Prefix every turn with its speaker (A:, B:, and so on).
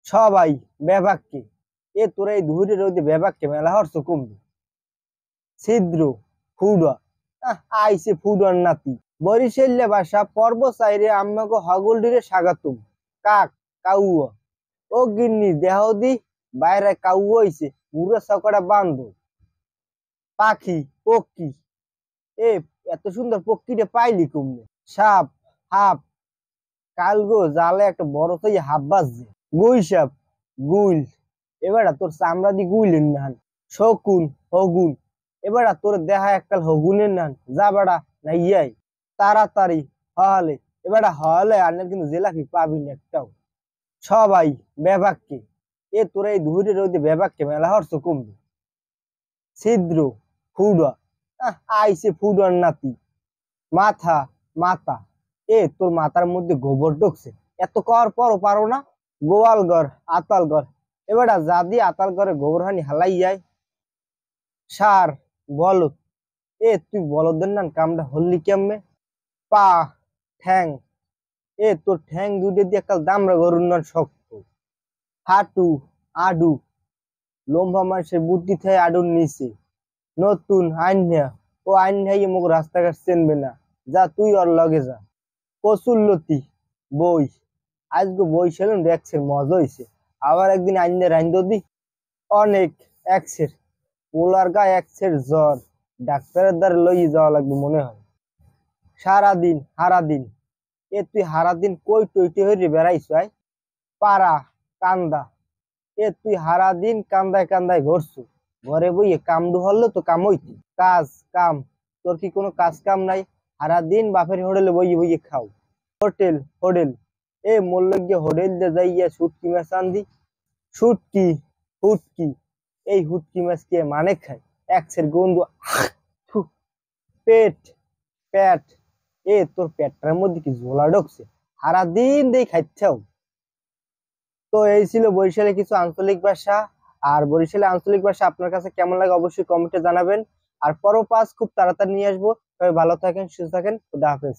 A: সবাই বেবাককে তোরা এই ধুরে রোদে বেবাককে মেলা হরছ কমবে ছিদ্র ফুডা আইসে ফুডার নাতি বরিশাল্য ভাষা পর্ব চাইরে আম্মাকে হগল ডিরে স্বাগতম কাক কাউয়া ও গিন্নি দেহ দি বাইরে কাউয়া হইছে মুড়া চকড়া বান্ধ পাখি পক্ষী এ এত সুন্দর পক্ষীটা পাইলি কমনে সাপ হাপ কালগো জালে একটা বড় তো হাফ বাজছে গুই সাপ গুইল এবারে তোর চামড়া দি গুইলেন নান শকুন হগুন এবারে তোর দেহা এককাল হগুনের নান যা বেড়া না ইয়াই তাড়াতাড়ি হলে এবারে হলে আনের কিন্তু জেলাপি পাবি না একটাও সবাই বেবাককে তোরা এই ধুরে রোদে বেবাককে মেলা হরছ কমবে ছিদ্র ফুডা আইসে ফুডার নাতি মাথা মাথা তোর মাথার মধ্যে গোবর ঢুকছে এত কর পরও পারো না গোয়াল ঘর আতাল ঘর এবারে যা দিয়ে আতাল ঘরে গোবর হানি হালাই যায় সার বলদ তুই বলদের নান কামটা হল্লি কেমনে পা ঠ্যাং তোর ঠ্যাং দুটো দিয়ে কাল দামরা গরুর নান শক্ত হাঁটু আডু লম্বা মানুষের বুদ্ধি থেকে আডুর নিচে নতুন আইন ও আইন মোক রাস্তাঘাট চেনবে না যা তুই ওর লগে যা কচুল্লতি বই আজকে বই সেলুন দেখছেন মজা হয়েছে আবার একদিন আইনে রাইন্দ দি অনেক একসের পোলার গায়ে একসের জ্বর ডাক্তারের দ্বারা লইয়ে যাওয়া লাগবে মনে হয় সারাদিন হারাদিন তুই হারাদিন কই টইটে হয়ে বেড়াইছ পাড়া কান্দা তুই হারাদিন কান্দায় কান্দায় ঘরছু ঘরে বইয়ে কামডু হলে তো কাম হইতি কাজ কাম তোর কি কোনো কাজ কাম নাই সারাদিন বাপের হোটেলে বইয়ে বইয়ে খাও হোটেল হোটেল মোল্লে গিয়ে হোটেল দিয়ে যাইয়া শুটকি মাছ আনদি শুটকি হুটকি এই হুটকি মাছ কে মানে খায় একসের গন্ধ পেট পেট তোর পেটটার মধ্যে কি ঝোলা ঢুকছে সারাদিন দেই খাইছাও তো এই ছিল বরিশালের কিছু আঞ্চলিক ভাষা আর বরিশালের আঞ্চলিক ভাষা আপনার কাছে কেমন লাগে অবশ্যই কমেন্টে জানাবেন আর পরও পাস খুব তাড়াতাড়ি নিয়ে আসবো। সবাই ভালো থাকেন সুস্থ থাকেন, খুদা হাফেজ।